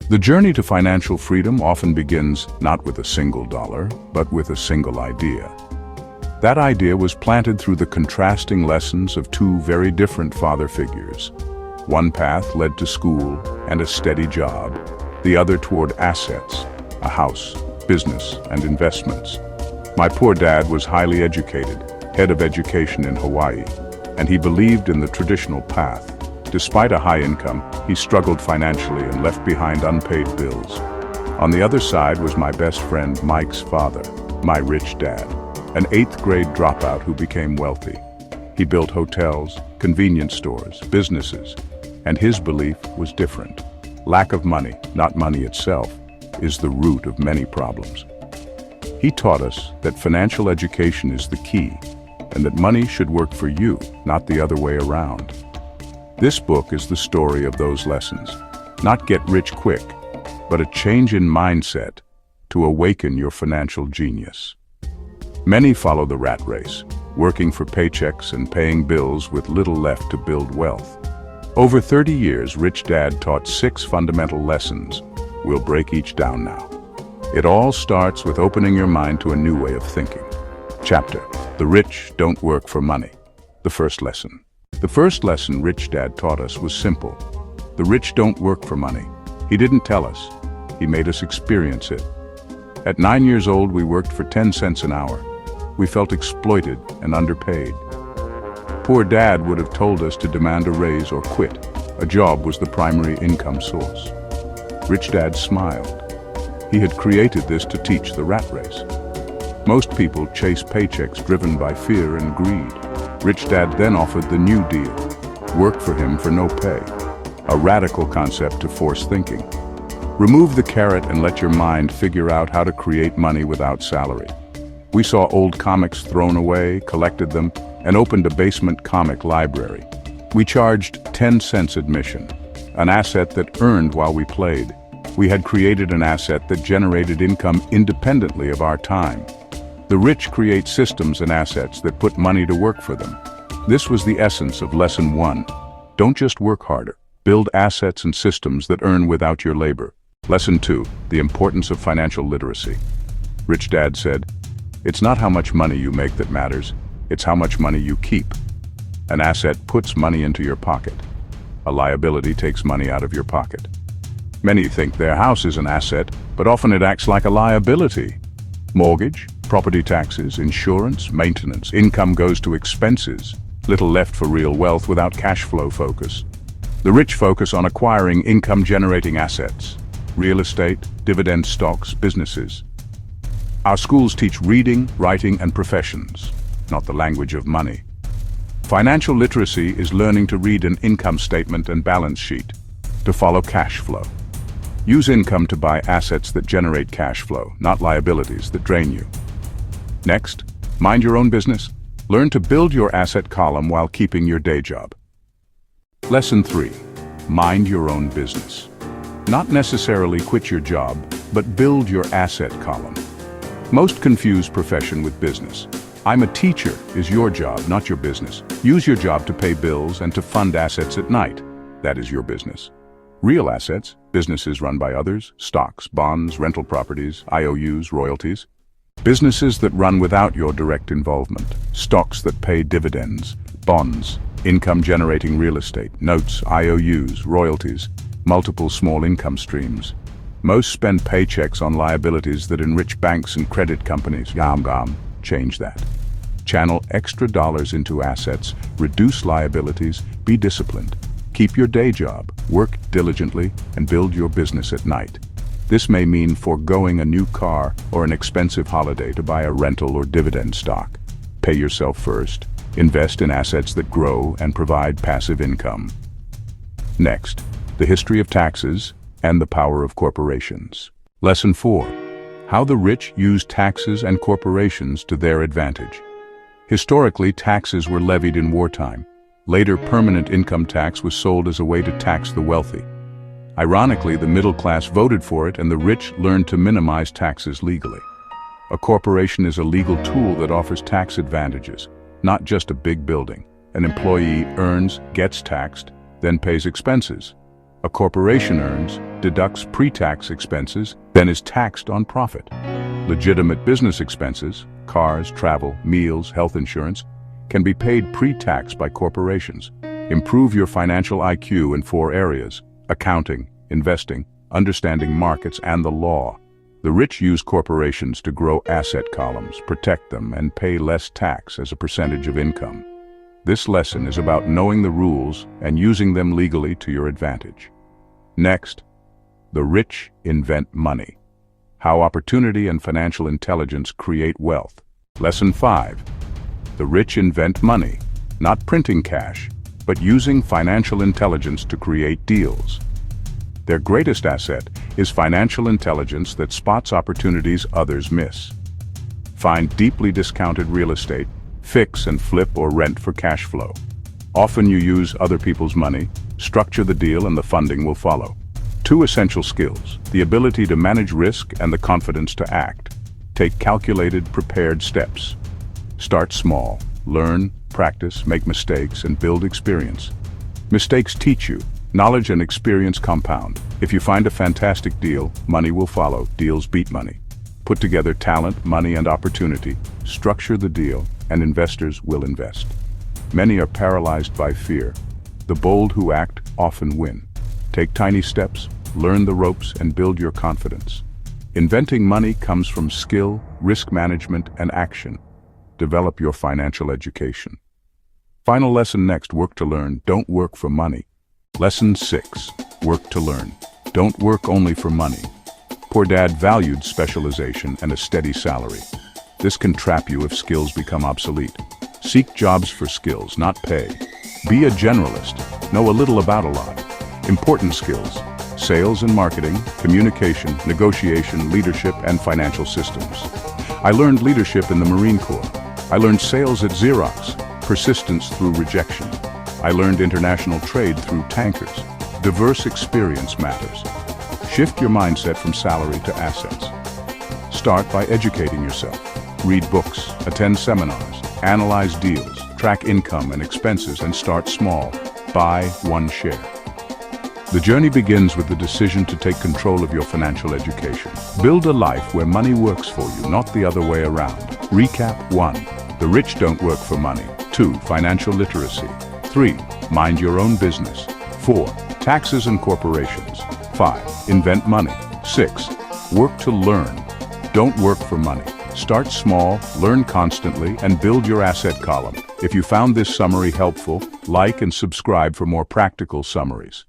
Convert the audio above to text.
The journey to financial freedom often begins not with a single dollar, but with a single idea. That idea was planted through the contrasting lessons of two very different father figures. One path led to school and a steady job, the other toward assets, a house, business, and investments. My poor dad was highly educated, head of education in Hawaii, and he believed in the traditional path. Despite a high income, he struggled financially and left behind unpaid bills. On the other side was my best friend Mike's father, my rich dad, an 8th grade dropout who became wealthy. He built hotels, convenience stores, businesses, and his belief was different. Lack of money, not money itself, is the root of many problems. He taught us that financial education is the key, and that money should work for you, not the other way around. This book is the story of those lessons. Not get rich quick, but a change in mindset to awaken your financial genius. Many follow the rat race, working for paychecks and paying bills with little left to build wealth. Over 30 years, Rich Dad taught 6 fundamental lessons. We'll break each down now. It all starts with opening your mind to a new way of thinking. Chapter: The Rich Don't Work for Money. The first lesson. The first lesson Rich Dad taught us was simple. The rich don't work for money. He didn't tell us. He made us experience it. At 9 years old, we worked for 10 cents an hour. We felt exploited and underpaid. Poor Dad would have told us to demand a raise or quit. A job was the primary income source. Rich Dad smiled. He had created this to teach the rat race. Most people chase paychecks driven by fear and greed. Rich Dad then offered the new deal. Work for him for no pay. A radical concept to force thinking. Remove the carrot and let your mind figure out how to create money without salary. We saw old comics thrown away, collected them, and opened a basement comic library. We charged 10 cents admission, an asset that earned while we played. We had created an asset that generated income independently of our time. The rich create systems and assets that put money to work for them. This was the essence of Lesson 1. Don't just work harder. Build assets and systems that earn without your labor. Lesson 2. The importance of financial literacy. Rich Dad said, "It's not how much money you make that matters, it's how much money you keep. An asset puts money into your pocket. A liability takes money out of your pocket." Many think their house is an asset, but often it acts like a liability. Mortgage, property taxes, insurance, maintenance, income goes to expenses. Little left for real wealth without cash flow focus. The rich focus on acquiring income-generating assets. Real estate, dividend stocks, businesses. Our schools teach reading, writing, and professions, not the language of money. Financial literacy is learning to read an income statement and balance sheet, to follow cash flow. Use income to buy assets that generate cash flow, not liabilities that drain you. Next, mind your own business. Learn to build your asset column while keeping your day job. Lesson 3. Mind your own business. Not necessarily quit your job, but build your asset column. Most confuse profession with business. I'm a teacher is your job, not your business. Use your job to pay bills and to fund assets at night. That is your business. Real assets, businesses run by others, stocks, bonds, rental properties, IOUs, royalties. Businesses that run without your direct involvement, stocks that pay dividends, bonds, income-generating real estate, notes, IOUs, royalties, multiple small income streams. Most spend paychecks on liabilities that enrich banks and credit companies. Change that. Channel extra dollars into assets, reduce liabilities, be disciplined. Keep your day job, work diligently, and build your business at night. This may mean foregoing a new car or an expensive holiday to buy a rental or dividend stock. Pay yourself first. Invest in assets that grow and provide passive income. Next, the history of taxes and the power of corporations. Lesson 4. How the rich use taxes and corporations to their advantage. Historically, taxes were levied in wartime. Later, permanent income tax was sold as a way to tax the wealthy. Ironically, the middle class voted for it and the rich learned to minimize taxes legally. A corporation is a legal tool that offers tax advantages, not just a big building. An employee earns, gets taxed, then pays expenses. A corporation earns, deducts pre-tax expenses, then is taxed on profit. Legitimate business expenses, cars, travel, meals, health insurance, can be paid pre-tax by corporations. Improve your financial IQ in 4 areas: accounting, investing, understanding markets, and the law. The rich use corporations to grow asset columns, protect them, and pay less tax as a percentage of income. This lesson is about knowing the rules and using them legally to your advantage. Next, the rich invent money. How opportunity and financial intelligence create wealth. Lesson 5. The rich invent money, not printing cash, but using financial intelligence to create deals. Their greatest asset is financial intelligence that spots opportunities others miss. Find deeply discounted real estate, fix and flip or rent for cash flow. Often you use other people's money, structure the deal, and the funding will follow. 2 essential skills: the ability to manage risk and the confidence to act. Take calculated, prepared steps. Start small. Learn, practice, make mistakes, and build experience. Mistakes teach you. Knowledge and experience compound. If you find a fantastic deal, money will follow. Deals beat money. Put together talent, money, and opportunity. Structure the deal, and investors will invest. Many are paralyzed by fear. The bold who act often win. Take tiny steps, learn the ropes, and build your confidence. Inventing money comes from skill, risk management, and action. Develop your financial education. Final lesson next: work to learn, don't work for money. Lesson 6. Work to learn. Don't work only for money. Poor dad valued specialization and a steady salary. This can trap you if skills become obsolete. Seek jobs for skills, not pay. Be a generalist. Know a little about a lot. Important skills: sales and marketing, communication, negotiation, leadership, and financial systems. I learned leadership in the Marine Corps. I learned sales at Xerox, persistence through rejection. I learned international trade through tankers. Diverse experience matters. Shift your mindset from salary to assets. Start by educating yourself. Read books, attend seminars, analyze deals, track income and expenses, and start small. Buy 1 share. The journey begins with the decision to take control of your financial education. Build a life where money works for you, not the other way around. Recap: 1. The rich don't work for money. 2. Financial literacy. 3. Mind your own business. 4. Taxes and corporations. 5. Invent money. 6. Work to learn. Don't work for money. Start small, learn constantly, and build your asset column. If you found this summary helpful, like and subscribe for more practical summaries.